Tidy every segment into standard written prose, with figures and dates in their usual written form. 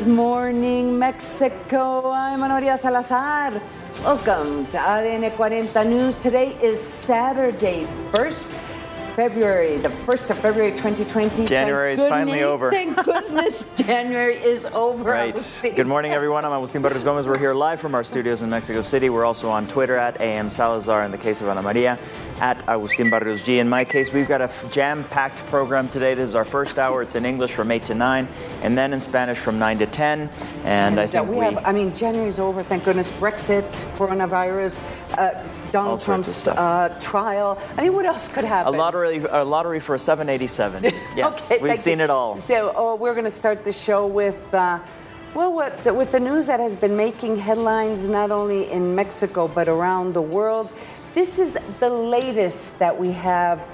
Good morning, Mexico. I'm María Salazar. Welcome to ADN 40 News. Today is Saturday, February 1st of February 2020. January is finally over. Thank goodness January is over. Right. Agustín. Good morning, everyone. I'm Agustín Barrios Gómez. We're here live from our studios in Mexico City. We're also on Twitter at AM Salazar in the case of Ana María, at Agustín Barrios G. In my case, we've got a jam-packed program today. This is our first hour. It's in English from 8 to 9, and then in Spanish from 9 to 10. And I think January's over, thank goodness. Brexit, coronavirus, Donald Trump's trial. I mean, what else could happen? A lottery for a 787. Yes, Okay, we've seen it all. So we're going to start the show with, with the news that has been making headlines not only in Mexico but around the world. This is the latest that we have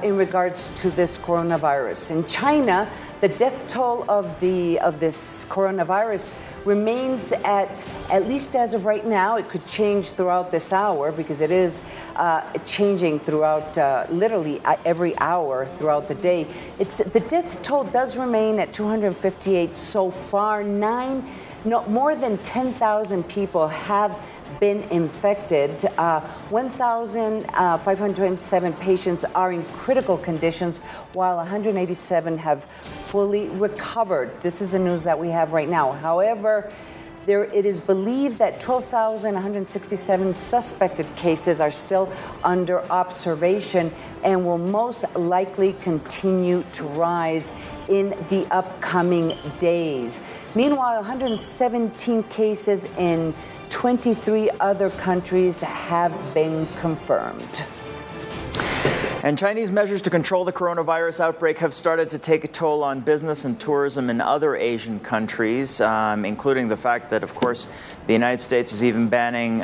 in regards to this coronavirus. In China, the death toll of this coronavirus remains at least as of right now. It could change throughout this hour because it is changing throughout literally every hour throughout the day. The death toll does remain at 258 so far. More than 10,000 people have been infected. 1,507 patients are in critical conditions, while 187 have fully recovered. This is the news that we have right now. However, it is believed that 12,167 suspected cases are still under observation and will most likely continue to rise in the upcoming days. Meanwhile, 117 cases in 23 other countries have been confirmed. And Chinese measures to control the coronavirus outbreak have started to take a toll on business and tourism in other Asian countries, including the fact that, of course, the United States is even banning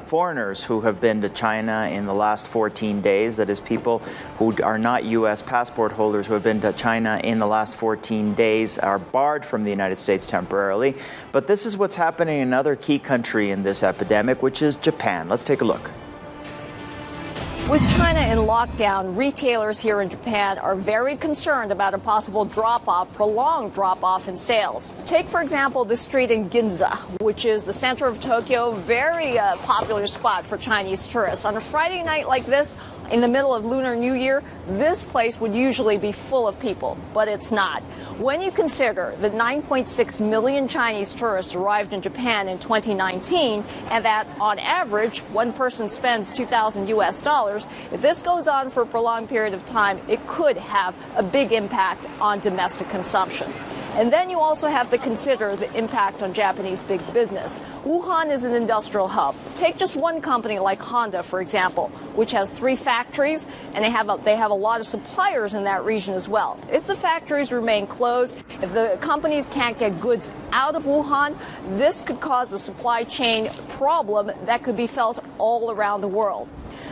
foreigners who have been to China in the last 14 days. That is, people who are not U.S. passport holders who have been to China in the last 14 days are barred from the United States temporarily. But this is what's happening in another key country in this epidemic, which is Japan. Let's take a look. With China in lockdown, retailers here in Japan are very concerned about a possible prolonged drop-off in sales. Take, for example, the street in Ginza, which is the center of Tokyo, very popular spot for Chinese tourists. On a Friday night like this, in the middle of Lunar New Year, this place would usually be full of people, but it's not. When you consider that 9.6 million Chinese tourists arrived in Japan in 2019, and that on average, one person spends $2,000 US, if this goes on for a prolonged period of time, it could have a big impact on domestic consumption. And then you also have to consider the impact on Japanese big business. Wuhan is an industrial hub. Take just one company like Honda, for example, which has 3 factories, and they have a lot of suppliers in that region as well. If the factories remain closed, if the companies can't get goods out of Wuhan, this could cause a supply chain problem that could be felt all around the world.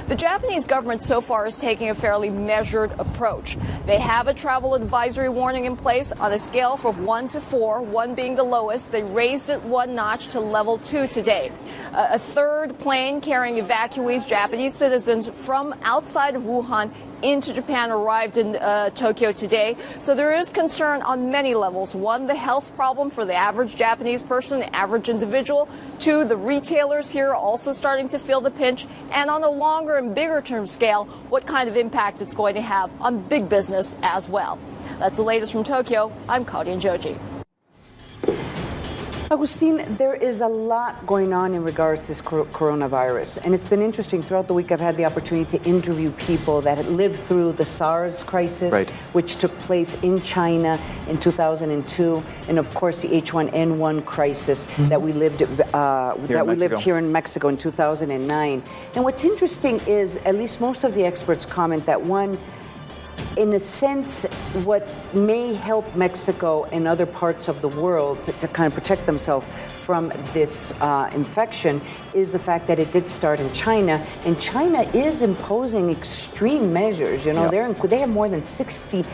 The Japanese government so far is taking a fairly measured approach. They have a travel advisory warning in place on a scale from 1 to 4, 1 being the lowest. They raised it 1 notch to level 2 today. A third plane carrying evacuees, Japanese citizens from outside of Wuhan into Japan, arrived in Tokyo today. So there is concern on many levels. 1, the health problem for the average Japanese person, the average individual. 2, the retailers here are also starting to feel the pinch. And on a longer and bigger term scale, what kind of impact it's going to have on big business as well. That's the latest from Tokyo. I'm Claudia Joji. Agustín, there is a lot going on in regards to this coronavirus, and it's been interesting. Throughout the week, I've had the opportunity to interview people that had lived through the SARS crisis, right, which took place in China in 2002, and of course the H1N1 crisis that we lived here in Mexico in 2009. And what's interesting is, at least most of the experts comment that in a sense, what may help Mexico and other parts of the world to kind of protect themselves from this infection is the fact that it did start in China, and China is imposing extreme measures. You know, they have more than 60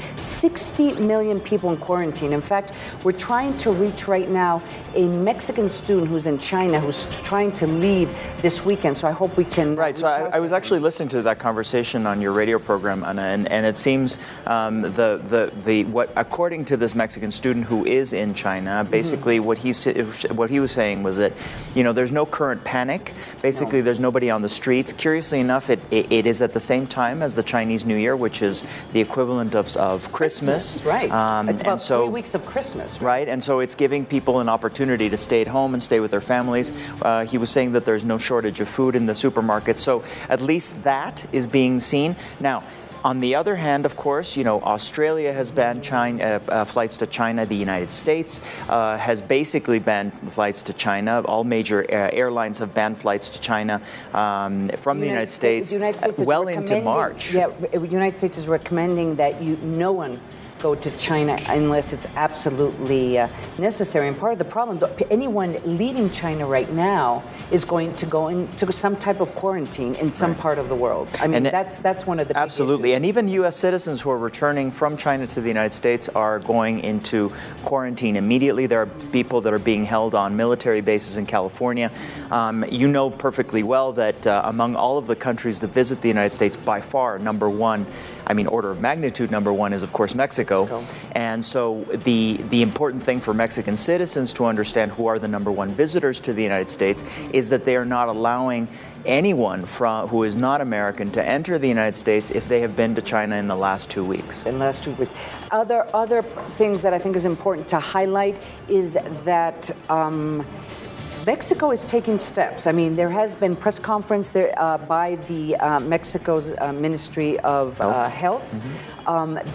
million people in quarantine. In fact, we're trying to reach right now a Mexican student who's in China who's trying to leave this weekend. So I hope we can. Right. So I was actually listening to that conversation on your radio program, Anna, and it seems what according to this Mexican student who is in China, basically what he was saying was that, you know, there's no current panic. Basically, there's nobody on the streets. Curiously enough, it is at the same time as the Chinese New Year, which is the equivalent of Christmas. Right. It's about 3 weeks of Christmas. Right. And so it's giving people an opportunity to stay at home and stay with their families. He was saying that there's no shortage of food in the supermarkets. So at least that is being seen. Now, on the other hand, of course, you know, Australia has banned flights to China. The United States has basically banned flights to China. All major airlines have banned flights to China from the United States well into March. Yeah, the United States is recommending that no one go to China unless it's absolutely necessary. And part of the problem, anyone leaving China right now is going to go into some type of quarantine in some part of the world. I mean, that's one of the absolutely. big issues. And even U.S. citizens who are returning from China to the United States are going into quarantine immediately. There are people that are being held on military bases in California. You know perfectly well that among all of the countries that visit the United States, by far, order of magnitude number one is, of course, Mexico. And so the important thing for Mexican citizens to understand, who are the number one visitors to the United States, is that they are not allowing anyone who is not American to enter the United States if they have been to China in the last 2 weeks. Other things that I think is important to highlight is that Mexico is taking steps. I mean, there has been press conference there by the Mexico's Ministry of Health.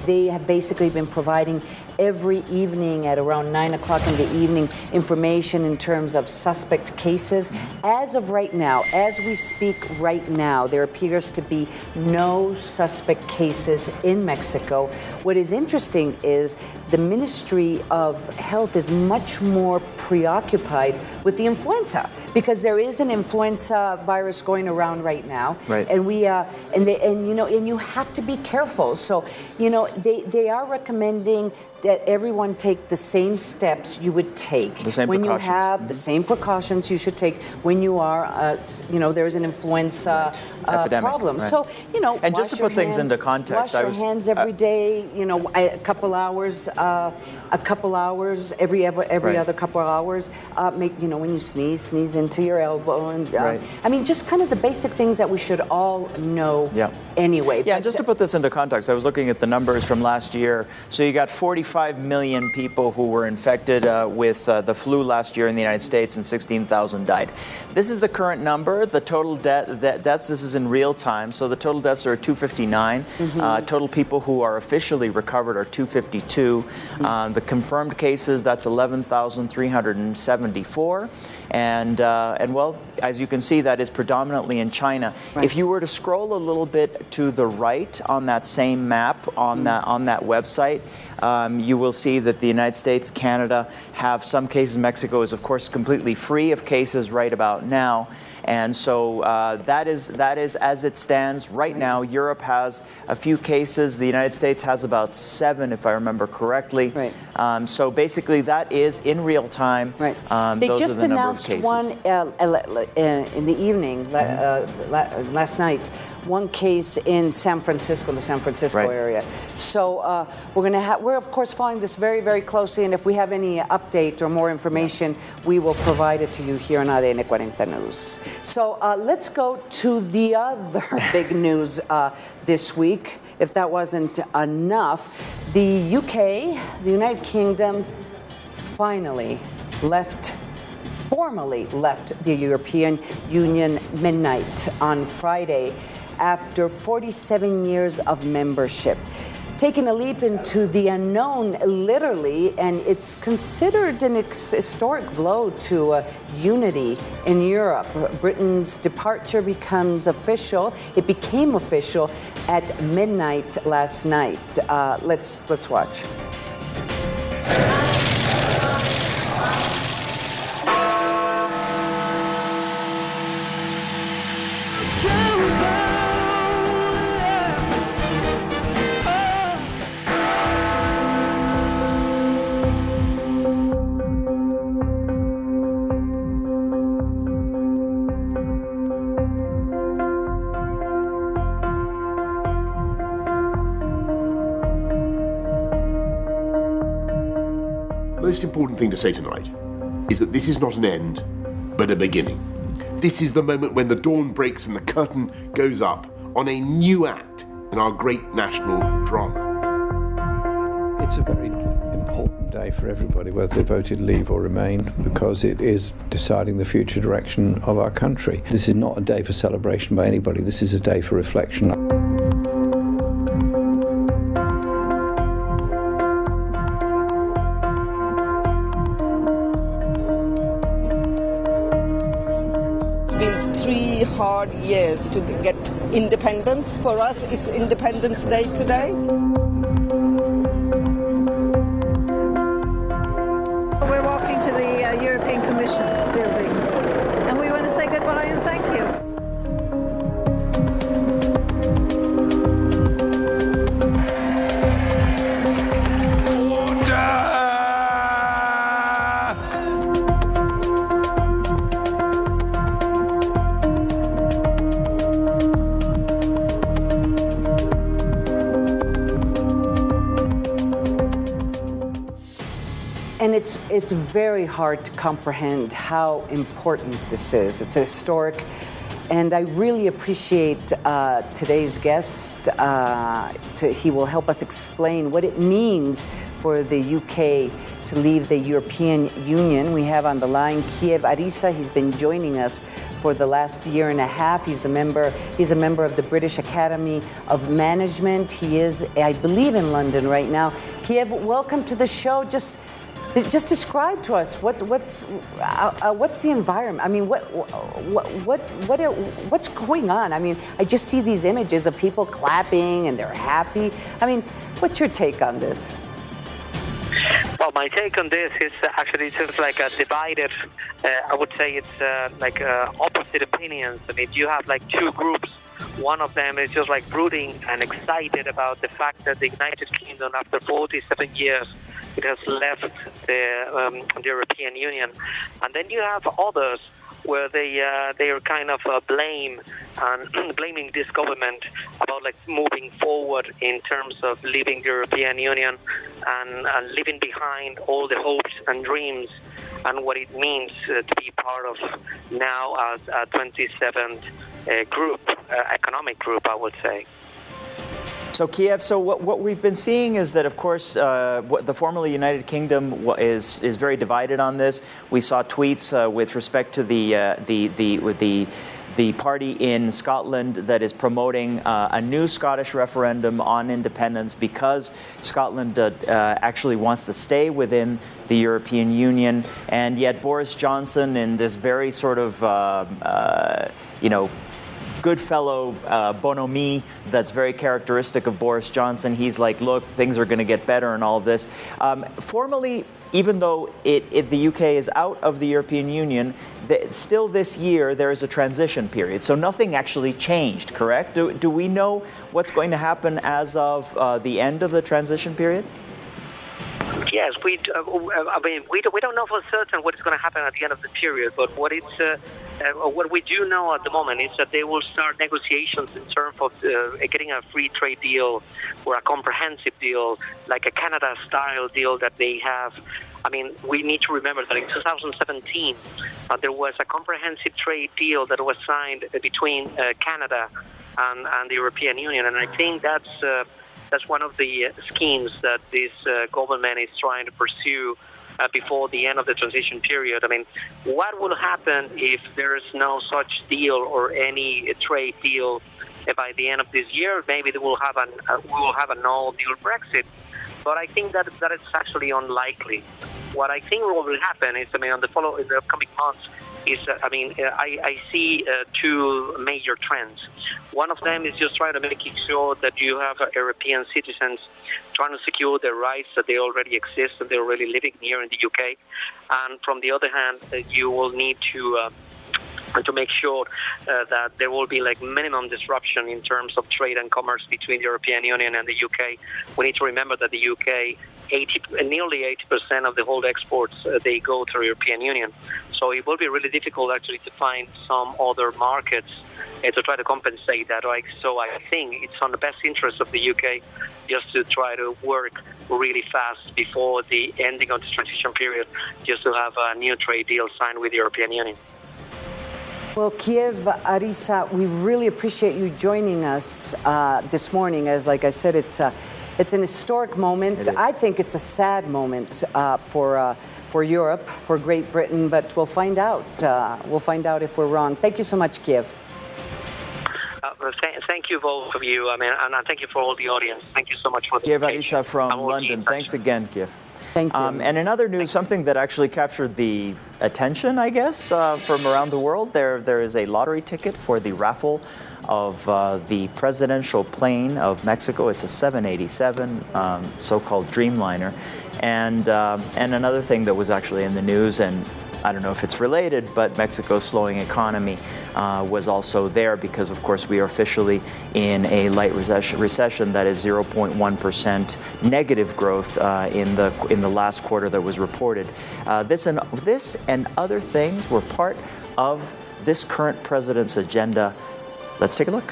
They have basically been providing every evening at around 9 o'clock in the evening information in terms of suspect cases. As of right now, as we speak right now, there appears to be no suspect cases in Mexico. What is interesting is the Ministry of Health is much more preoccupied with the influenza, because there is an influenza virus going around right now, and you have to be careful. So, you know, they are recommending that everyone take the same steps you would take when you have the same precautions you should take when you are, there's an influenza problem. Right. So, you know, and just to put things into context, wash your hands every day. You know, a couple hours every other couple of hours. When you sneeze into your elbow, and I mean, just kind of the basic things that we should all know. Anyway. Yeah, just to put this into context, I was looking at the numbers from last year. So you got 45 million people who were infected with the flu last year in the United States, and 16,000 died. This is the current number. The total deaths, this is in real time. So the total deaths are 259. Total people who are officially recovered are 252. The confirmed cases, that's 11,374. And well, as you can see, that is predominantly in China. If you were to scroll a little bit to the right on that same map on that website, you will see that the United States, Canada have some cases. Mexico is, of course, completely free of cases right about now. And so that is as it stands right now. Europe has a few cases. The United States has about 7, if I remember correctly. So basically, that is in real time. They just announced one in the evening last night. One case in San Francisco, the San Francisco area. So we're of course following this very, very closely, and if we have any update or more information, we will provide it to you here on ADN 40 News. So let's go to the other big news this week. If that wasn't enough, the UK, the United Kingdom, formally left the European Union midnight on Friday, after 47 years of membership. Taking a leap into the unknown, literally, and it's considered an historic blow to unity in Europe. Britain's departure becomes official. It became official at midnight last night. Let's watch. most important thing to say tonight is that this is not an end, but a beginning. This is the moment when the dawn breaks and the curtain goes up on a new act in our great national drama. It's a very important day for everybody, whether they voted leave or remain, because it is deciding the future direction of our country. This is not a day for celebration by anybody. This is a day for reflection. Hard years to get independence. For us, it's Independence Day today. We're walking to the European Commission building, and we want to say goodbye and thank you. And it's very hard to comprehend how important this is. It's historic, and I really appreciate today's guest. He will help us explain what it means for the UK to leave the European Union. We have on the line Kiev Arisa. He's been joining us for the last year and a half. He's a member of the British Academy of Management. He is, I believe, in London right now. Kiev, welcome to the show. Just describe to us what's the environment. I mean, what's going on? I mean, I just see these images of people clapping and they're happy. I mean, what's your take on this? Well, my take on this is actually just like a divided. I would say it's like opposite opinions. I mean, you have like two groups. One of them is just like brooding and excited about the fact that the United Kingdom, after 47 years, it has left the European Union. And then you have others where they are kind of blaming this government about like moving forward in terms of leaving the European Union and leaving behind all the hopes and dreams and what it means to be part of now as a 27th group, economic group, I would say. So Kiev, what we've been seeing is that, of course, the formerly United Kingdom is very divided on this. We saw tweets with respect to the party in Scotland that is promoting a new Scottish referendum on independence because Scotland actually wants to stay within the European Union, and yet Boris Johnson, in this very sort of good fellow bonhomie that's very characteristic of Boris Johnson. He's like, look, things are going to get better and all this. Formally, even though the UK is out of the European Union, still this year there is a transition period. So nothing actually changed, correct? Do we know what's going to happen as of the end of the transition period? Yes, we don't know for certain what is going to happen at the end of the period, but what we do know at the moment is that they will start negotiations in terms of getting a free trade deal or a comprehensive deal, like a Canada-style deal that they have. I mean, we need to remember that in 2017, there was a comprehensive trade deal that was signed between Canada and the European Union, and I think that's one of the schemes that this government is trying to pursue before the end of the transition period. I mean, what will happen if there is no such deal or any trade deal by the end of this year? Maybe we will have a no-deal Brexit, but I think that is actually unlikely. What I think will happen is, I mean, in the upcoming months, I see two major trends. One of them is just trying to make sure that you have European citizens trying to secure their rights, that they already exist and they're already living here in the UK. And from the other hand, you will need to make sure that there will be like minimum disruption in terms of trade and commerce between the European Union and the UK. We need to remember that the UK, nearly 80% of the whole exports, they go through the European Union. So it will be really difficult actually to find some other markets to try to compensate that. So I think it's on the best interest of the UK just to try to work really fast before the ending of this transition period, just to have a new trade deal signed with the European Union. Well, Kiev, Arisa, we really appreciate you joining us this morning. As like I said, it's an historic moment. I think it's a sad moment for Europe, for Great Britain, but we'll find out. We'll find out if we're wrong. Thank you so much, Kiev. Thank you, both of you. I mean, and thank you for all the audience. Thank you so much for the Kiev Arisa from London. Thanks again, Kiev. Thank you. And in other news, something that actually captured the attention, I guess, from around the world, there is a lottery ticket for the raffle of the presidential plane of Mexico. It's a 787, so-called Dreamliner. And another thing that was actually in the news, and I don't know if it's related, but Mexico's slowing economy was also there because, of course, we are officially in a light recession that is 0.1% negative growth in the last quarter that was reported. This and other things were part of this current president's agenda. Let's take a look.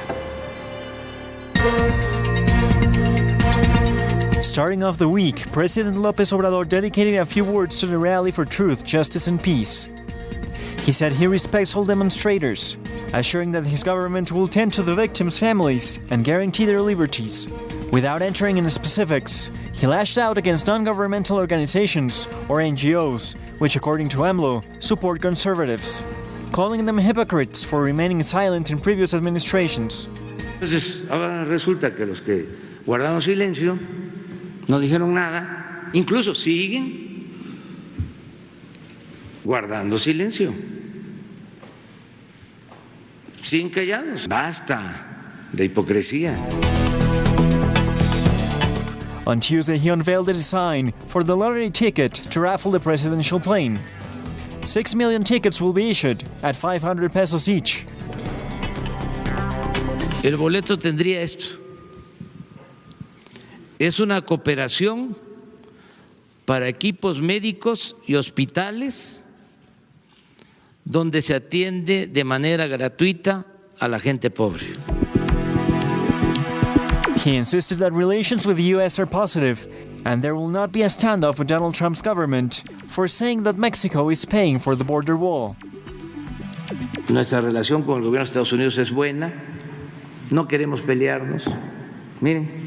Starting off the week, President López Obrador dedicated a few words to the Rally for Truth, Justice and Peace. He said he respects all demonstrators, assuring that his government will tend to the victims' families and guarantee their liberties. Without entering into specifics, he lashed out against non-governmental organizations, or NGOs, which according to AMLO, support conservatives, calling them hypocrites for remaining silent in previous administrations. Entonces, ahora resulta que los que guardaron silencio no dijeron nada, incluso siguen guardando silencio, siguen callados. Basta de hipocresía. On Tuesday, he unveiled the design for the lottery ticket to raffle the presidential plane. 6 million tickets will be issued at 500 pesos each. El boleto tendría esto. Es una cooperación para equipos médicos y hospitales donde se atiende de manera gratuita a la gente pobre. He insisted that relations with the U.S. are positive and there will not be a standoff with Donald Trump's government for saying that Mexico is paying for the border wall. Nuestra relación con el gobierno de Estados Unidos es buena, no queremos pelearnos. Miren.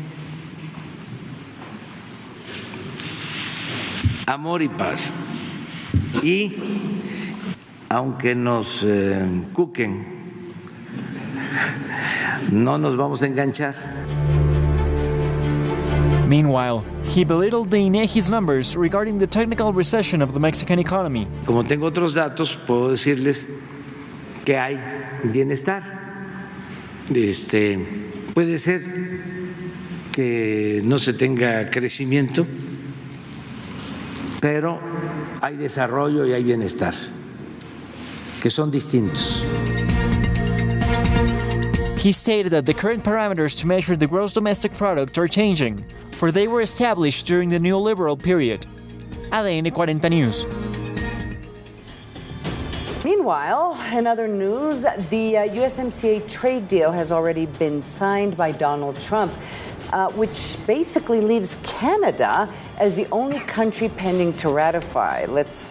Amor y paz. Y aunque nos cuquen, no nos vamos a enganchar. Meanwhile, he belittled the INEGI's numbers regarding the technical recession of the Mexican economy. Como tengo otros datos, puedo decirles que hay bienestar. Puede ser que no se tenga crecimiento, pero hay desarrollo y hay bienestar, que son distintos. He stated that the current parameters to measure the gross domestic product are changing, for they were established during the neoliberal period. ADN 40 News. Meanwhile, in other news, the USMCA trade deal has already been signed by Donald Trump, which basically leaves Canada as the only country pending to ratify. Let's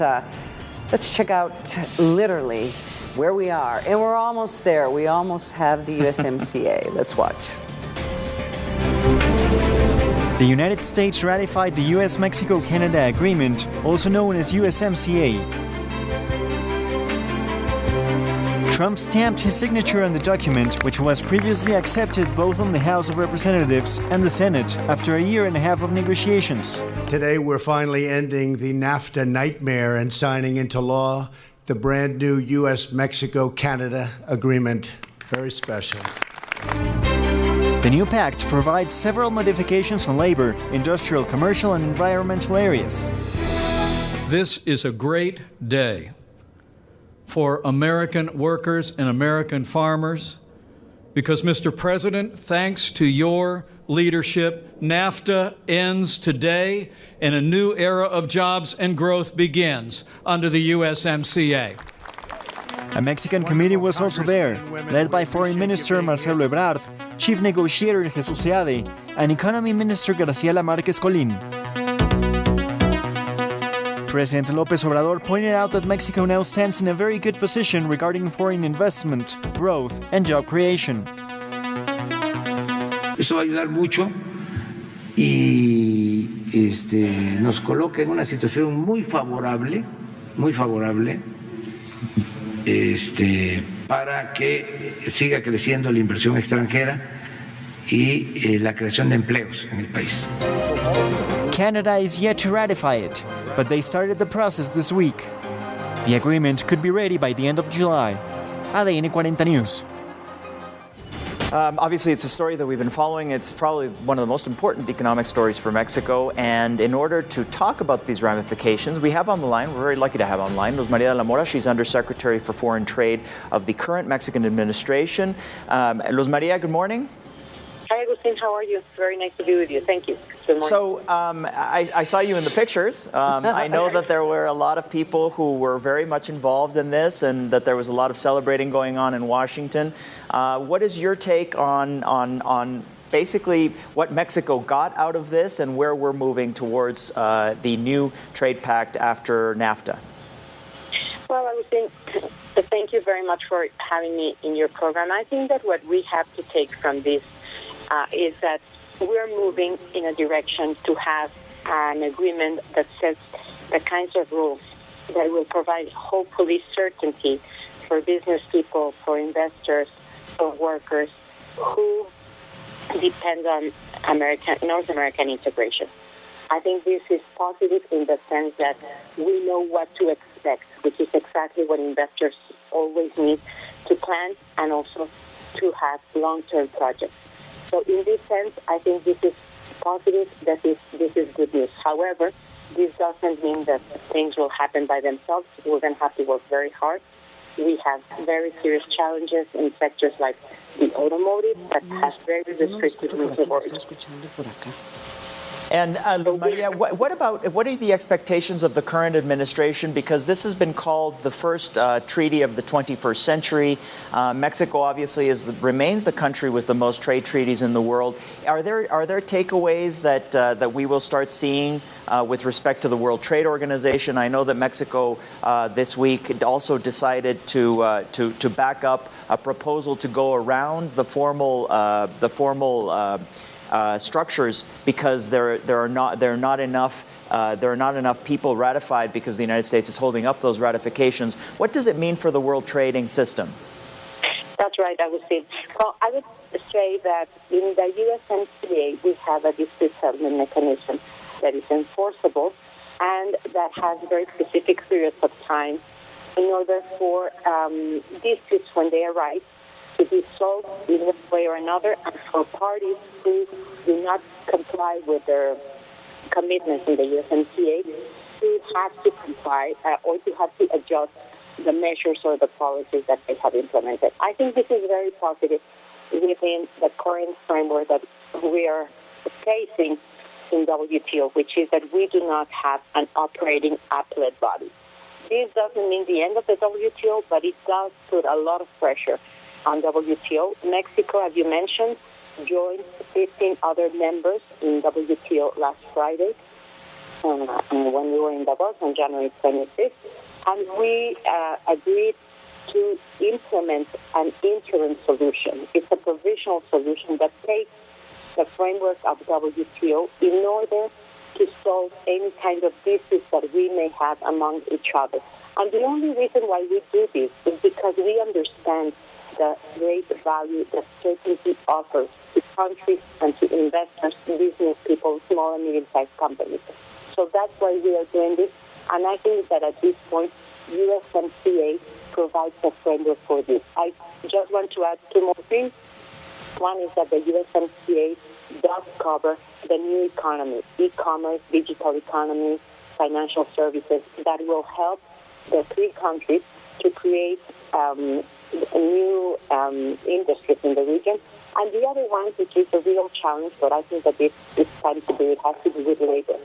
check out literally where we are. And we're almost there. We almost have the USMCA. Let's watch. The United States ratified the US-Mexico-Canada Agreement, also known as USMCA. Trump stamped his signature on the document, which was previously accepted both on the House of Representatives and the Senate after a year and a half of negotiations. Today, we're finally ending the NAFTA nightmare and signing into law the brand new US-Mexico-Canada agreement. Very special. The new pact provides several modifications on labor, industrial, commercial, and environmental areas. This is a great day for American workers and American farmers because, Mr. President, thanks to your leadership, NAFTA ends today and a new era of jobs and growth begins under the USMCA. A Mexican committee was also there, led by Foreign Minister Marcelo Ebrard, Chief Negotiator Jesus Seade, and Economy Minister Graciela Márquez Colín. President López Obrador pointed out that Mexico now stands in a very good position regarding foreign investment, growth, and job creation. Eso va a ayudar mucho y nos coloca en una situación muy favorable para que siga creciendo la inversión extranjera y la creación de empleos en el país. Canada is yet to ratify it, but they started the process this week. The agreement could be ready by the end of July. ADN 40 News. Obviously, it's a story that we've been following. It's probably one of the most important economic stories for Mexico. And in order to talk about these ramifications, we have on the line, we're very lucky to have on the line, Luz María de la Mora. She's Undersecretary for Foreign Trade of the current Mexican administration. Luz María, good morning. Hi, Agustín. How are you? Very nice to be with you. Thank you. Good morning. So I saw you in the pictures. I know that there were a lot of people who were very much involved in this and that there was a lot of celebrating going on in Washington. What is your take on basically what Mexico got out of this and where we're moving towards the new trade pact after NAFTA? Well, Agustín, thank you very much for having me in your program. I think that what we have to take from this is that we're moving in a direction to have an agreement that sets the kinds of rules that will provide, hopefully, certainty for business people, for investors, for workers who depend on North American integration. I think this is positive in the sense that we know what to expect, which is exactly what investors always need to plan and also to have long-term projects. So in this sense, I think this is positive, that this is good news. However, this doesn't mean that things will happen by themselves. We're going to have to work very hard. We have very serious challenges in sectors like the automotive that has very restricted rules of origin. And Luz María, what are the expectations of the current administration? Because this has been called the first treaty of the 21st century. Mexico obviously remains the country with the most trade treaties in the world. Are there takeaways that we will start seeing with respect to the World Trade Organization? I know that Mexico this week also decided to back up a proposal to go around the formal structures because there are not enough people ratified because the United States is holding up those ratifications. What does it mean for the world trading system? That's right, Agustín. Well, I would say that in the USMCA we have a dispute settlement mechanism that is enforceable and that has very specific periods of time in order for disputes when they arise to be solved in one way or another, and for parties who do not comply with their commitments in the USMCA to have to comply or to have to adjust the measures or the policies that they have implemented. I think this is very positive within the current framework that we are facing in WTO, which is that we do not have an operating appellate body. This doesn't mean the end of the WTO, but it does put a lot of pressure on WTO. Mexico, as you mentioned, joined 15 other members in WTO last Friday when we were in Davos on January 25th. And we agreed to implement an interim solution. It's a provisional solution that takes the framework of WTO in order to solve any kind of disputes that we may have among each other. And the only reason why we do this is because we understand the great value that certainty offers to countries and to investors, business people, small and medium-sized companies. So that's why we are doing this. And I think that at this point, USMCA provides a framework for this. I just want to add two more things. One is that the USMCA does cover the new economy, e-commerce, digital economy, financial services, that will help the three countries to create new industries in the region. And the other one, which is a real challenge, but I think that it's time to do it, has to do with labor.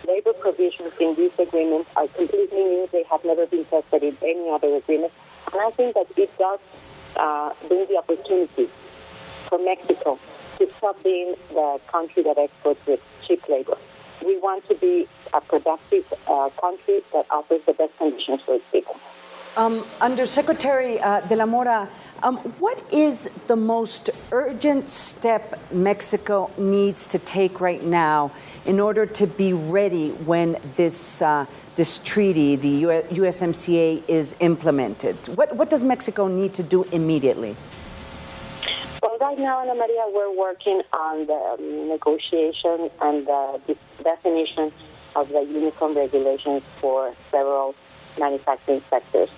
Labor provisions in these agreements are completely new. They have never been tested in any other agreement. And I think that it does bring the opportunity for Mexico to stop being the country that exports with cheap labor. We want to be a productive country that offers the best conditions for its people. Undersecretary de la Mora, what is the most urgent step Mexico needs to take right now in order to be ready when this treaty, the USMCA, is implemented? What does Mexico need to do immediately? Well, right now, Ana Maria, we're working on the negotiation and the definition of the uniform regulations for several manufacturing sectors.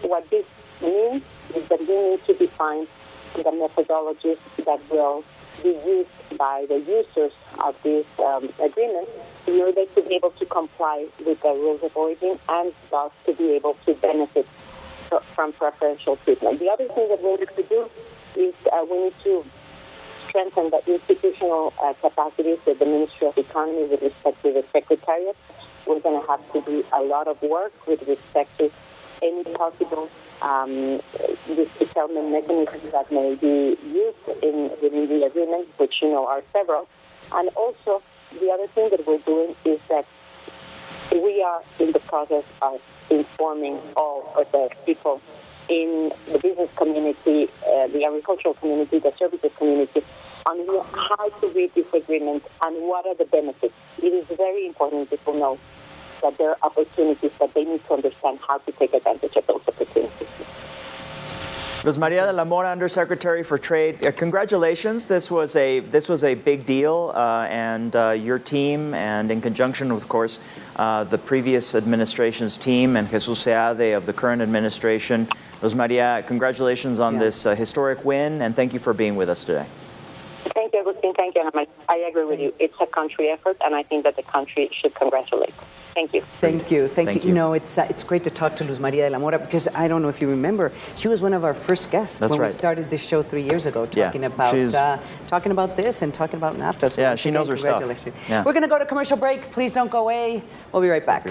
What this means is that we need to define the methodologies that will be used by the users of this agreement in order to be able to comply with the rules of origin and thus to be able to benefit from preferential treatment. The other thing that we need to do is we need to strengthen the institutional capacities of the Ministry of Economy with respect to the Secretariat. We're going to have to do a lot of work with respect to any possible settlement mechanisms that may be used within the agreement, which are several. And also, the other thing that we're doing is that we are in the process of informing all of the people in the business community, the agricultural community, the services community, on how to read this agreement and what are the benefits. It is very important people know that there are opportunities, that they need to understand how to take advantage of those opportunities. María de la Mora, Undersecretary for Trade, congratulations. This was a big deal, and your team, and in conjunction with, of course, the previous administration's team and Jesús Seade of the current administration. María, congratulations on this historic win, and thank you for being with us today. Thank you, Agustín. Thank you. I agree with you. It's a country effort, and I think that the country should congratulate. Thank you. Thank you. Thank you. It's great to talk to Luz María de la Mora, because I don't know if you remember, she was one of our first guests when we started this show 3 years ago, talking about this and talking about NAFTA. So she knows her stuff. Yeah. We're going to go to commercial break. Please don't go away. We'll be right back.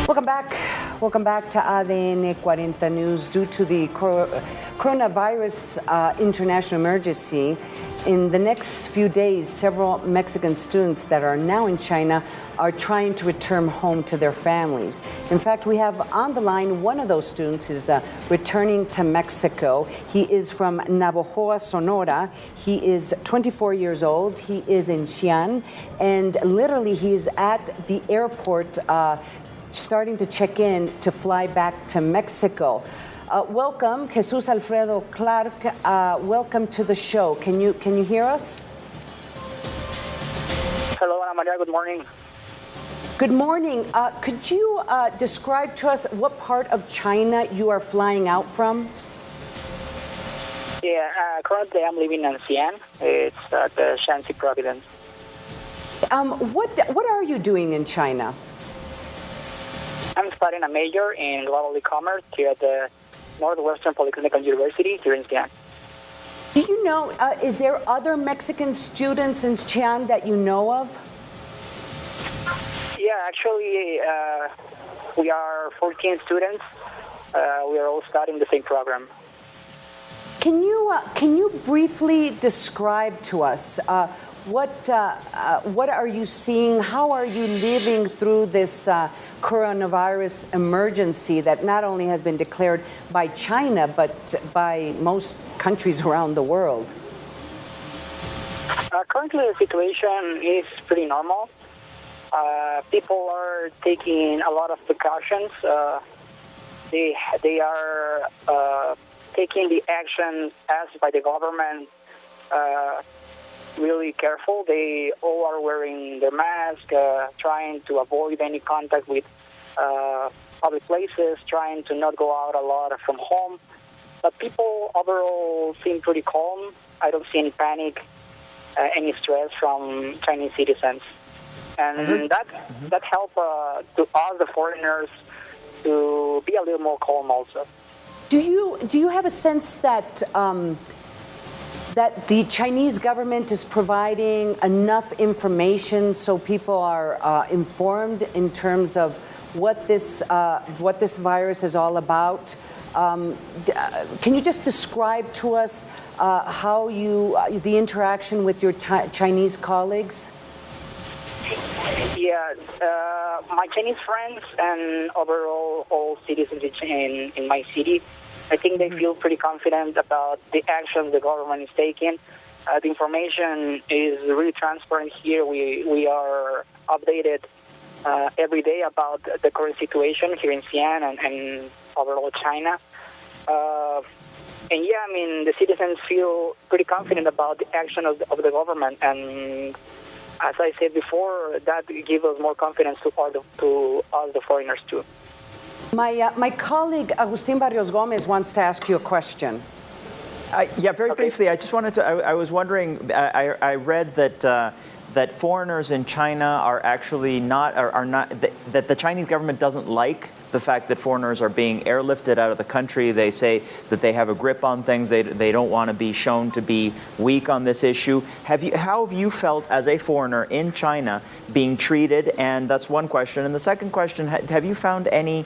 Welcome back. Welcome back to ADN 40 News. Due to the coronavirus international emergency, in the next few days, several Mexican students that are now in China are trying to return home to their families. In fact, we have on the line one of those students is returning to Mexico. He is from Navojoa, Sonora. He is 24 years old. He is in Xi'an, and literally he is at the airport starting to check in to fly back to Mexico. Welcome, Jesus Alfredo Clark. Welcome to the show. Can you hear us? Hello, Ana Maria. Good morning. Good morning. Could you describe to us what part of China you are flying out from? Yeah, currently I'm living in Xi'an. It's the Shanxi province. What are you doing in China? I'm studying a major in global e-commerce here at the Northwestern Polytechnic University here in Xi'an. Do you know, is there other Mexican students in Xi'an that you know of? Yeah, actually, we are 14 students. We are all studying the same program. Can you briefly describe to us what are you seeing? How are you living through this coronavirus emergency that not only has been declared by China, but by most countries around the world? Currently, the situation is pretty normal. People are taking a lot of precautions. They are taking the action asked by the government really careful. They all are wearing their mask, trying to avoid any contact with public places, trying to not go out a lot from home. But people overall seem pretty calm. I don't see any panic, any stress from Chinese citizens. And that helps to us, the foreigners, to be a little more calm also. Do you have a sense that that the Chinese government is providing enough information so people are informed in terms of what this virus is all about? Can you just describe to us how the interaction with your Chinese colleagues? Yeah, my Chinese friends and overall all citizens in my city, I think they feel pretty confident about the actions the government is taking. The information is really transparent here. We are updated every day about the current situation here in Xi'an and overall China. And yeah, I mean, the citizens feel pretty confident about the action of the government. And as I said before, that gives us more confidence to all the foreigners too. My colleague, Agustín Barrios Gómez, wants to ask you a question. Yeah, very briefly. I just wanted to. I was wondering. I read that foreigners in China are actually not that the Chinese government doesn't like the fact that foreigners are being airlifted out of the country. They say that they have a grip on things. They don't want to be shown to be weak on this issue. How have you felt as a foreigner in China being treated? And that's one question. And the second question: have you found any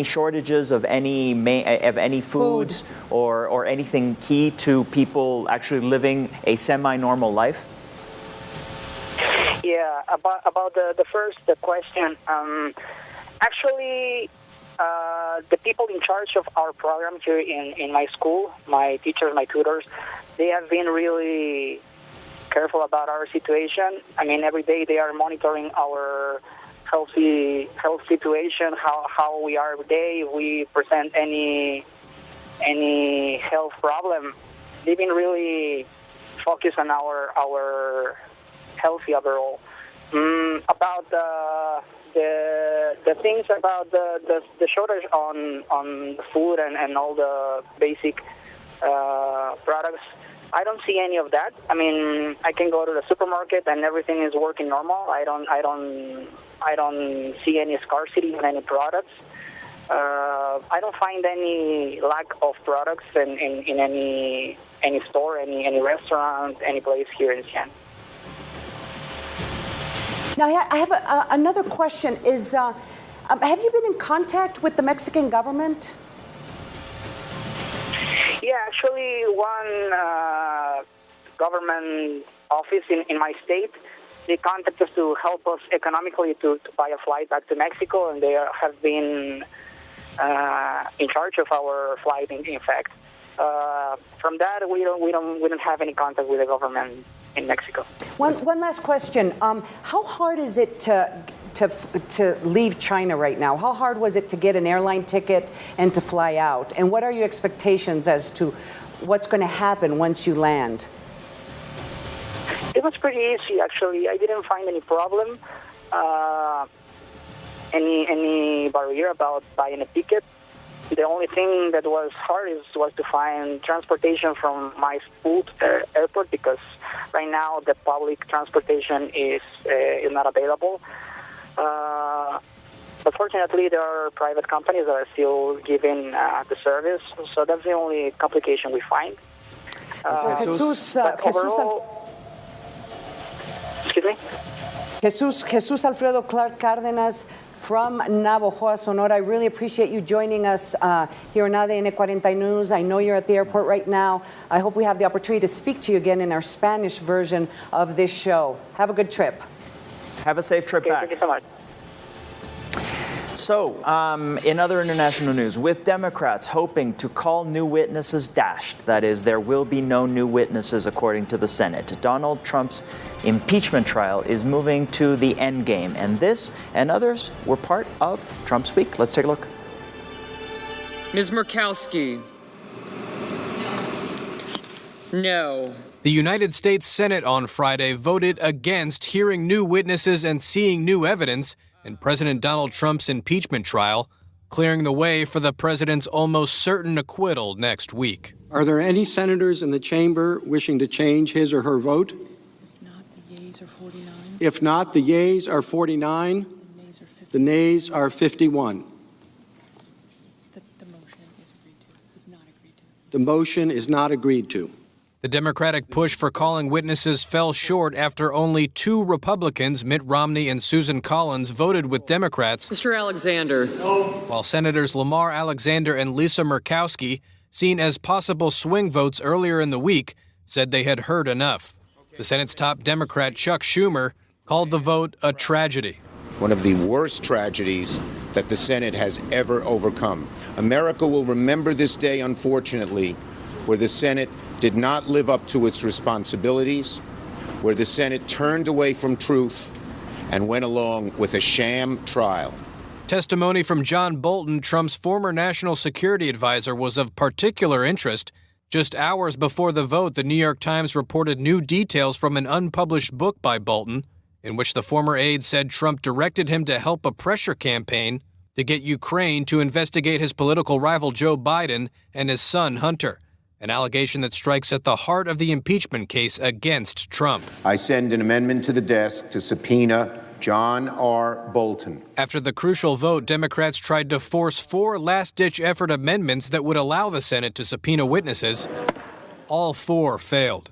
shortages of any foods or anything key to people actually living a semi-normal life? Yeah, about the first question. Actually, the people in charge of our program here in my school, my teachers, my tutors, they have been really careful about our situation. I mean, every day they are monitoring our health situation, how we are every day. If we present any health problem, they've been really focused on our healthy overall. About the things about the shortage on food and all the basic products, I don't see any of that. I mean, I can go to the supermarket and everything is working normal. I don't see any scarcity in any products. I don't find any lack of products in any store, any restaurant, any place here in Xi'an. Now, I have another question. Have you been in contact with the Mexican government? Yeah, actually, one government office in my state, they contacted us to help us economically to buy a flight back to Mexico, and they have been in charge of our flight. In fact, from that, we don't have any contact with the government in Mexico. One last question. How hard is it to leave China right now? How hard was it to get an airline ticket and to fly out? And what are your expectations as to what's going to happen once you land? It was pretty easy, actually. I didn't find any problem, any barrier about buying a ticket. The only thing that was hard was to find transportation from my school to the airport, because right now the public transportation is not available. But fortunately, there are private companies that are still giving the service, so that's the only complication we find. Jesus Alfredo Clark Cárdenas from Navojoa, Sonora. I really appreciate you joining us here on ADN 40 News. I know you're at the airport right now. I hope we have the opportunity to speak to you again in our Spanish version of this show. Have a good trip. Have a safe trip back. Thank you so much. So, in other international news, with Democrats hoping to call new witnesses dashed, that is, there will be no new witnesses according to the Senate, Donald Trump's impeachment trial is moving to the end game. And this and others were part of Trump's week. Let's take a look. Ms. Murkowski. No. The United States Senate on Friday voted against hearing new witnesses and seeing new evidence in President Donald Trump's impeachment trial, clearing the way for the president's almost certain acquittal next week. Are there any senators in the chamber wishing to change his or her vote? If not, the yeas are 49. The nays are 51. The motion is not agreed to. The Democratic push for calling witnesses fell short after only 2 Republicans, Mitt Romney and Susan Collins, voted with Democrats. Mr. Alexander. No. While Senators Lamar Alexander and Lisa Murkowski, seen as possible swing votes earlier in the week, said they had heard enough. The Senate's top Democrat, Chuck Schumer, called the vote a tragedy. One of the worst tragedies that the Senate has ever overcome. America will remember this day, unfortunately, where the Senate did not live up to its responsibilities, where the Senate turned away from truth and went along with a sham trial. Testimony from John Bolton, Trump's former national security advisor, was of particular interest. Just hours before the vote, the New York Times reported new details from an unpublished book by Bolton, in which the former aide said Trump directed him to help a pressure campaign to get Ukraine to investigate his political rival Joe Biden and his son Hunter, an allegation that strikes at the heart of the impeachment case against Trump. I send an amendment to the desk to subpoena John R. Bolton. After the crucial vote, Democrats tried to force 4 last-ditch effort amendments that would allow the Senate to subpoena witnesses. All 4 failed.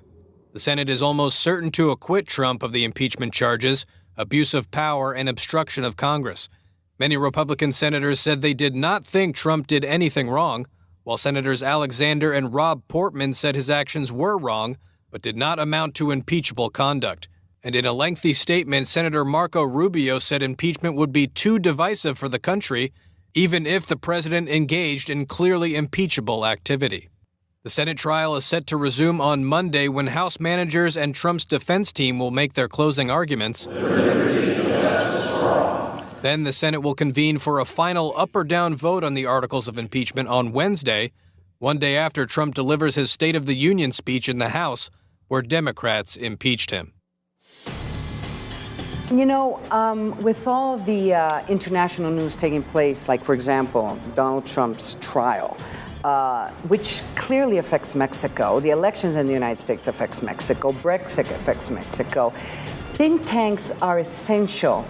The Senate is almost certain to acquit Trump of the impeachment charges, abuse of power, and obstruction of Congress. Many Republican senators said they did not think Trump did anything wrong, while Senators Alexander and Rob Portman said his actions were wrong, but did not amount to impeachable conduct. And in a lengthy statement, Senator Marco Rubio said impeachment would be too divisive for the country, even if the president engaged in clearly impeachable activity. The Senate trial is set to resume on Monday when House managers and Trump's defense team will make their closing arguments. Then the Senate will convene for a final up or down vote on the articles of impeachment on Wednesday, one day after Trump delivers his State of the Union speech in the House, where Democrats impeached him. You know, with all the international news taking place, like, for example, Donald Trump's trial, which clearly affects Mexico, the elections in the United States affects Mexico, Brexit affects Mexico, think tanks are essential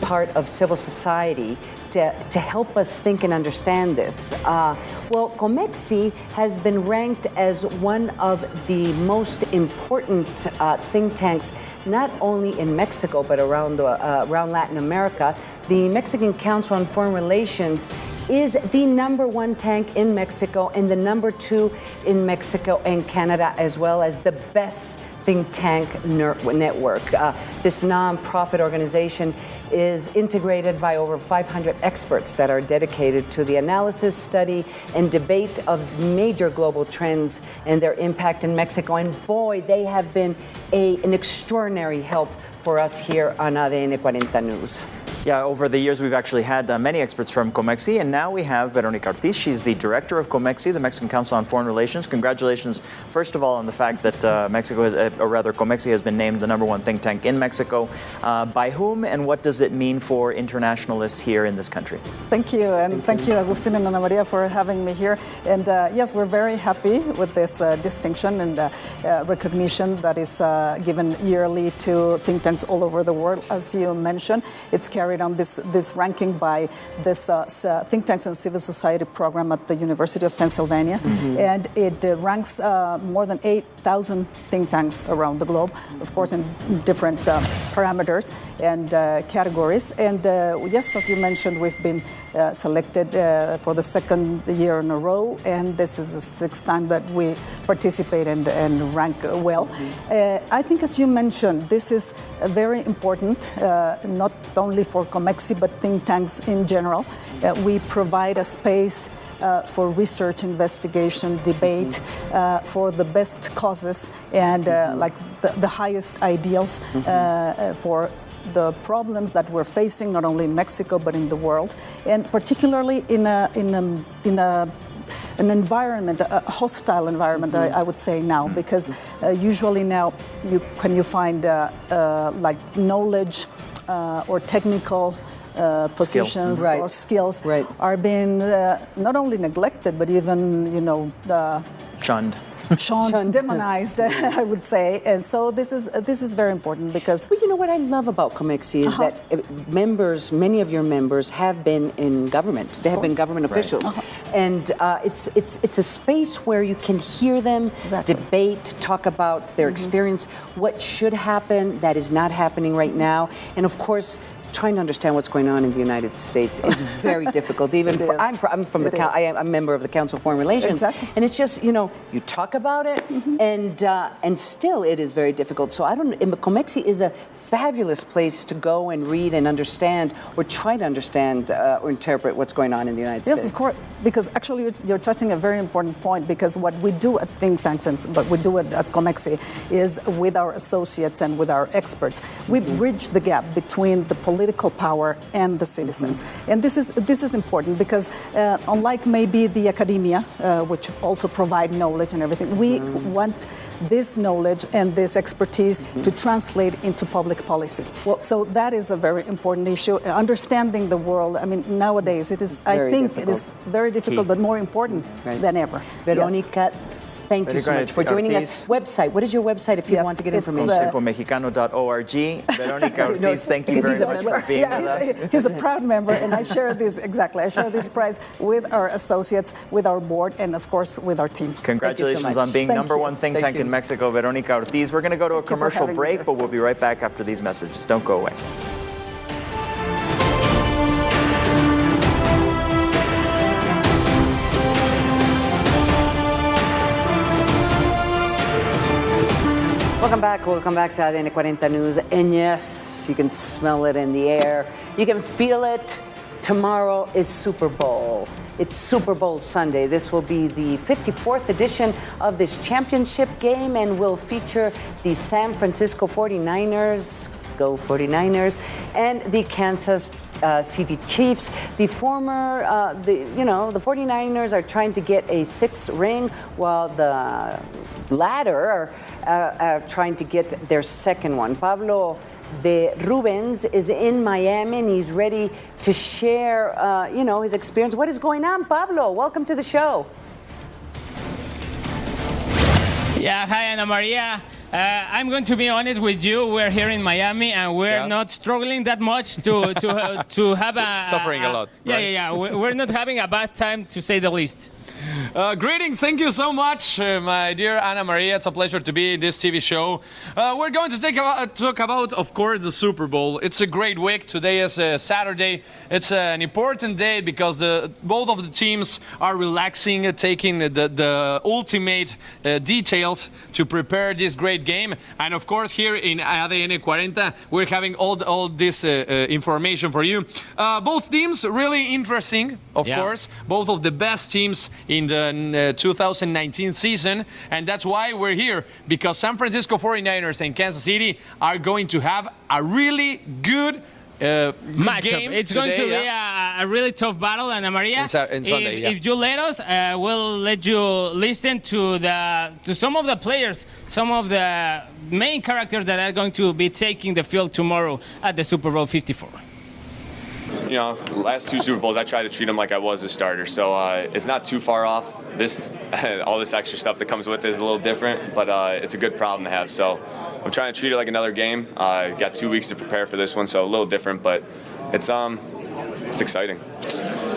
part of civil society to help us think and understand this. Well, COMEXI has been ranked as one of the most important think tanks, not only in Mexico, but around Latin America. The Mexican Council on Foreign Relations is the #1 tank in Mexico and the #2 in Mexico and Canada, as well as the best think tank network. This nonprofit organization is integrated by over 500 experts that are dedicated to the analysis, study, and debate of major global trends and their impact in Mexico. And boy, they have been an extraordinary help for us here on ADN 40 News. Yeah, over the years, we've actually had many experts from COMEXI, and now we have Veronica Ortiz. She's the director of COMEXI, the Mexican Council on Foreign Relations. Congratulations, first of all, on the fact that COMEXI has been named the #1 think tank in Mexico. By whom, and what does it mean for internationalists here in this country? Thank you, and thank you, Agustín and Ana María, for having me here. And yes, we're very happy with this distinction and recognition that is given yearly to think tanks all over the world. As you mentioned, it's carried on this ranking by this Think Tanks and Civil Society program at the University of Pennsylvania. Mm-hmm. And it ranks more than 8,000 think tanks around the globe, of course, in different parameters and categories. And yes, as you mentioned, we've been selected for the second year in a row, and this is the 6th time that we participate and rank well. Mm-hmm. I think, as you mentioned, this is very important, not only for COMEXI, but think tanks in general. We provide a space for research, investigation, debate, for the best causes and like the highest ideals for the problems that we're facing, not only in Mexico but in the world, and particularly in an environment, a hostile environment, I would say now, because usually now you find like knowledge or technical positions or skills are being not only neglected but even shunned, demonized, I would say. And so this is very important because... Well, you know what I love about COMEXI is that many of your members have been in government. They have been government officials. And it's a space where you can hear them debate, talk about their experience, what should happen that is not happening right now. And of course, trying to understand what's going on in the United States is very difficult. Even I'm from the I'm a member of the Council of Foreign Relations, and it's just you talk about it, and still it is very difficult. So Comexi is a fabulous place to go and read and understand, or try to understand or interpret what's going on in the United States. Yes, of course, because actually you're touching a very important point, because what we do at think tanks and what we do at Comexi is with our associates and with our experts, we bridge the gap between the political power and the citizens. And this is important because unlike maybe the academia, which also provide knowledge and everything, we want this knowledge and this expertise to translate into public policy. Well, so that is a very important issue. Understanding the world, I mean, nowadays it is, I think it is very difficult, but more important than ever. Veronica, thank you so much for joining us. Website, what is your website if you want to get information? CircoMexicano.org. Veronica Ortiz, thank you very much for being with us. He's a proud member, and I share this, I share this prize with our associates, with our board, and of course with our team. Congratulations on being number one think tank in Mexico, Veronica Ortiz. We're going to go to a commercial break, but we'll be right back after these messages. Don't go away. Welcome back to ADN 40 News. And yes, you can smell it in the air. You can feel it. Tomorrow is Super Bowl. It's Super Bowl Sunday. This will be the 54th edition of this championship game and will feature the San Francisco 49ers, go 49ers, and the Kansas City Chiefs. The 49ers are trying to get a 6th ring, while the latter are trying to get their 2nd one. Pablo de Rubens is in Miami, and he's ready to share, his experience. What is going on, Pablo? Welcome to the show. Yeah, hi, Ana Maria. I'm going to be honest with you. We're here in Miami, and we're not struggling that much to have a suffering a lot. Yeah. We're not having a bad time, to say the least. Greetings, thank you so much, my dear Ana Maria. It's a pleasure to be in this TV show. We're going to talk about, of course, the Super Bowl. It's a great week. Today is Saturday. It's an important day because both of the teams are relaxing, taking the ultimate details to prepare this great game. And of course, here in ADN 40, we're having all this information for you. Both teams really interesting, of course. Both of the best teams in the 2019 season, and that's why we're here, because San Francisco 49ers and Kansas City are going to have a really good matchup. It's going to be a really tough battle, Ana Maria. Sunday, if you let us, we'll let you listen to some of the players, some of the main characters that are going to be taking the field tomorrow at the Super Bowl 54. The last 2 Super Bowls, I try to treat them like I was a starter, so it's not too far off. All this extra stuff that comes with it is a little different, but it's a good problem to have. So I'm trying to treat it like another game. Got 2 weeks to prepare for this one, so a little different, but it's exciting.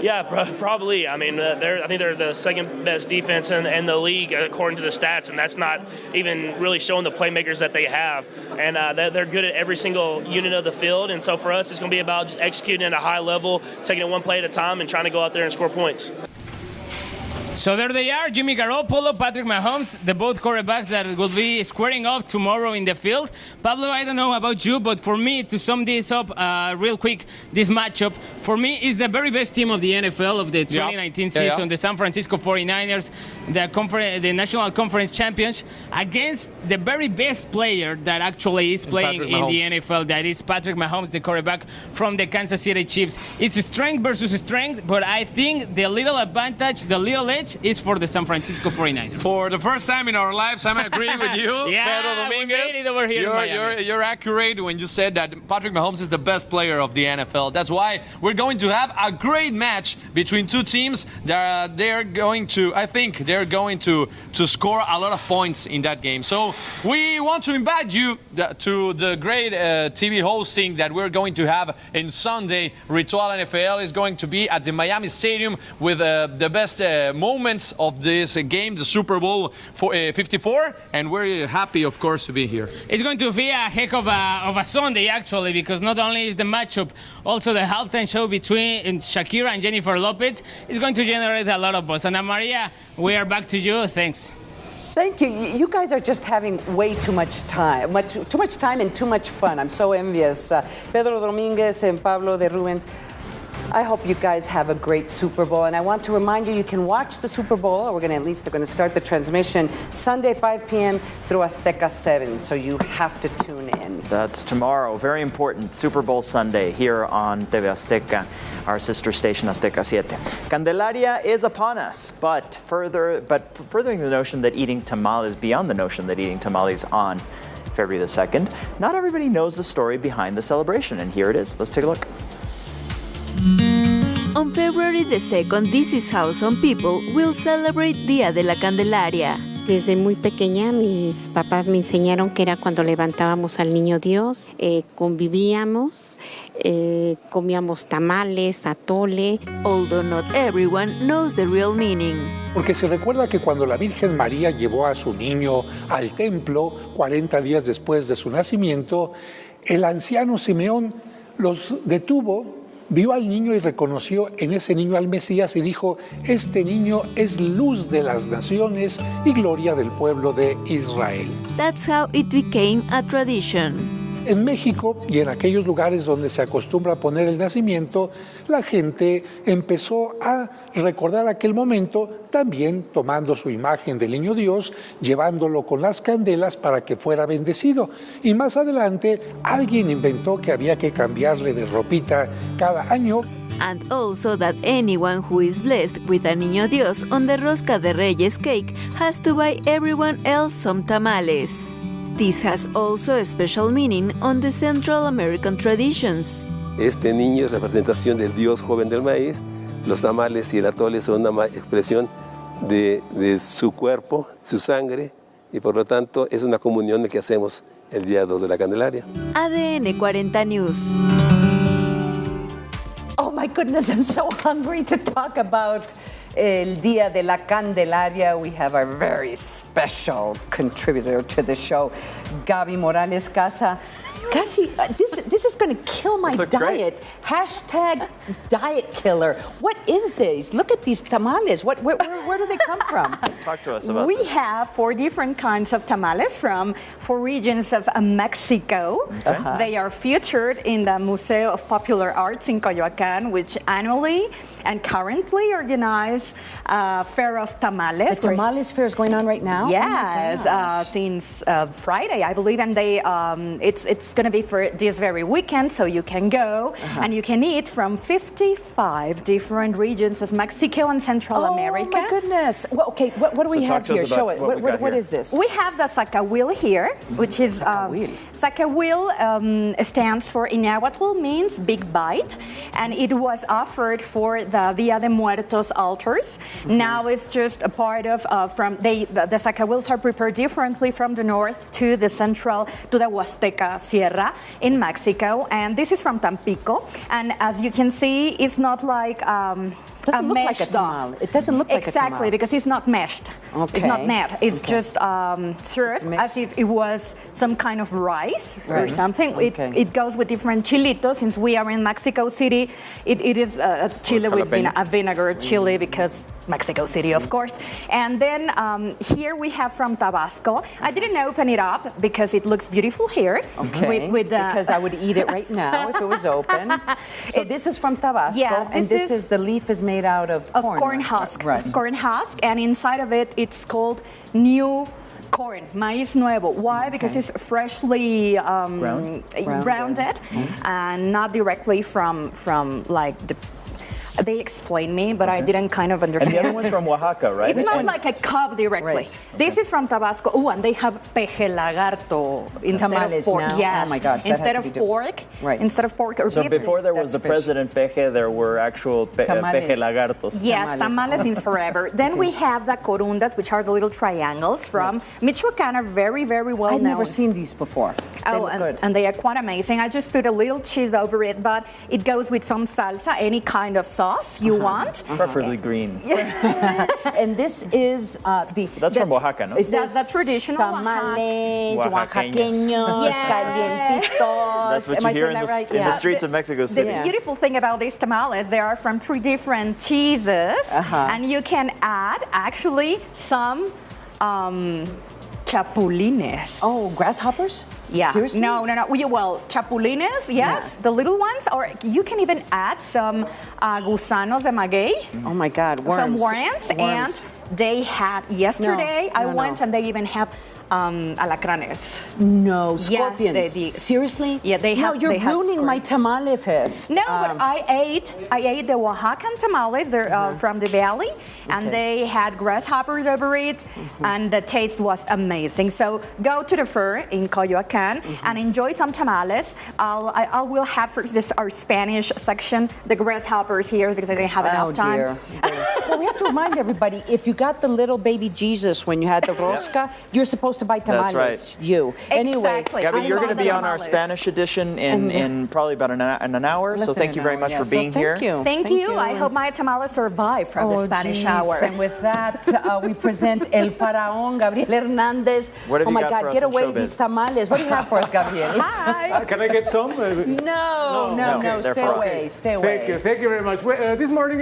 Yeah, probably. I mean, I think they're the 2nd best defense in the league according to the stats, and that's not even really showing the playmakers that they have. And they're good at every single unit of the field. And so for us, it's going to be about just executing at a high level, taking it one play at a time, and trying to go out there and score points. So there they are, Jimmy Garoppolo, Patrick Mahomes, the both quarterbacks that will be squaring off tomorrow in the field. Pablo, I don't know about you, but for me, to sum this up real quick, this matchup, for me, is the very best team of the NFL of the 2019 season, the San Francisco 49ers, the National Conference champions, against the very best player that actually is playing in the NFL, that is Patrick Mahomes, the quarterback from the Kansas City Chiefs. It's strength versus strength, but I think the little advantage, the little edge, is for the San Francisco 49ers. For the first time in our lives, I'm agreeing with you, Pedro Dominguez. Over here you're accurate when you said that Patrick Mahomes is the best player of the NFL. That's why we're going to have a great match between 2 teams. I think they're going to score a lot of points in that game. So we want to invite you to the great TV hosting that we're going to have in Sunday. Ritual NFL is going to be at the Miami Stadium with the best moments moments of this game, the Super Bowl 54, and we're happy, of course, to be here. It's going to be a heck of a Sunday, actually, because not only is the matchup, also the halftime show between Shakira and Jennifer Lopez is going to generate a lot of buzz. And Maria, we are back to you. Thanks. Thank you. You guys are just having way too much time, too much time and too much fun. I'm so envious. Pedro Dominguez and Pablo de Rubens. I hope you guys have a great Super Bowl. And I want to remind you can watch the Super Bowl, or they're going to start the transmission Sunday, 5 p.m. through Azteca 7. So you have to tune in. That's tomorrow. Very important Super Bowl Sunday here on TV Azteca, our sister station Azteca 7. Candelaria is upon us, but furthering the notion that eating tamales, beyond the notion that eating tamales on February the 2nd, not everybody knows the story behind the celebration, and here it is. Let's take a look. On February the 2nd, this is how some people will celebrate Día de la Candelaria. Desde muy pequeña mis papás me enseñaron que era cuando levantábamos al niño Dios, convivíamos, comíamos tamales, atole. Although not everyone knows the real meaning. Porque se recuerda que cuando la Virgen María llevó a su niño al templo, 40 días después de su nacimiento, el anciano Simeón los detuvo, vio al niño y reconoció en ese niño al Mesías y dijo: este niño es luz de las naciones y gloria del pueblo de Israel. That's how it became a tradition. En México y en aquellos lugares donde se acostumbra a poner el nacimiento, la gente empezó a recordar aquel momento, también tomando su imagen del niño Dios, llevándolo con las candelas para que fuera bendecido. Y más adelante, alguien inventó que había que cambiarle de ropita cada año. And also that anyone who is blessed with a niño Dios on the Rosca de Reyes cake has to buy everyone else some tamales. This has also a special meaning on the Central American traditions. Este niño es representación del Dios joven del maíz. Los tamales y el atole son una expresión de su cuerpo, su sangre, y por lo tanto es una comunión que hacemos el día 2 de la Candelaria. ADN 40 News. Oh my goodness, I'm so hungry to talk about El Día de la Candelaria. We have our very special contributor to the show, Gaby Morales Casa. Cassie, this is going to kill my diet. Hashtag diet killer. What is this? Look at these tamales. Where do they come from? Talk to us about We this. have 4 different kinds of tamales from 4 regions of Mexico. Okay. They are featured in the Museo of Popular Arts in Coyoacán, which annually and currently organize a fair of tamales. The tamales fair is going on right now? Yes, since Friday, I believe, and they it's going to be for this very weekend, so you can go and you can eat from 55 different regions of Mexico and Central America. Oh my goodness! Well, okay, what do we have here? Show it. What is this? We have the Zacahuil here, which is Zacahuil stands for in Nahuatl, means big bite, and it was offered for the Dia de Muertos altars. Now it's just a part of the Zacahuils are prepared differently from the north to the central to the Huasteca Sierra in Mexico, and this is from Tampico. And as you can see, it's not like doesn't look like a tamale. It doesn't look like a tamale. Exactly, because it's not meshed. Okay. It's not net. It's just served as if it was some kind of rice or something. Okay. It goes with different chilitos. Since we are in Mexico City, it is a chili with a vinegar chili because Mexico City, of course. And then here we have from Tabasco. I didn't open it up because it looks beautiful here. Okay, because I would eat it right now if it was open. So this is from Tabasco, and this is the leaf is made out of corn husk. Right. Corn husk, and inside of it, it's called new corn, maíz nuevo. Why? Because it's freshly grounded and not directly from like the. They explained me, but I didn't kind of understand. And the other one's from Oaxaca, right? It's not like a cup directly. Right. This is from Tabasco. Oh, and they have peje lagarto instead tamales of pork. now? Yes. Oh my gosh, that instead has to of be pork. Right. Instead of pork or So beef. before there was the President Peje, there were actual peje lagartos. Yes, tamales is forever. Then we have the corundas, which are the little triangles from Michoacán, are very, very well known. I've never seen these before. And they are quite amazing. I just put a little cheese over it, but it goes with some salsa, any kind of sauce. sauce you want. Preferably green. And this is That's from Oaxaca, no? Is that the traditional tamales, Oaxaqueños, calientitos. That's what you hear in the streets of Mexico City. The beautiful thing about these tamales, they are from 3 different cheeses, and you can add actually some chapulines. Oh, grasshoppers? Yeah. Seriously? No. Well, chapulines, yes, the little ones, or you can even add some gusanos de maguey. Oh my God, worms. Some worms. And they had yesterday. I went and they even have alacranes. No, scorpions. Yes, they did. Seriously? Yeah, they have. No, you're ruining my tamale fest. No, but I ate the Oaxacan tamales. They're from the valley, and they had grasshoppers over it, and the taste was amazing. So go to the fair in Coyoacán and enjoy some tamales. I will have for this our Spanish section the grasshoppers here because I didn't have enough time. Well, we have to remind everybody, if you got the little baby Jesus when you had the rosca, you're supposed to buy tamales. That's right. You. Anyway, Gabby, you're going to be on our Spanish edition in probably about an hour. So thank you very much for being here. Thank you. I hope my tamales survive from the Spanish hour. And with that, we present El Faraón, Gabriel Hernandez. What have you got for us get in away showbiz? these tamales. What do you have for us, Gabriel? Hi. Can I get some? No. Stay away. Thank you very much. This morning.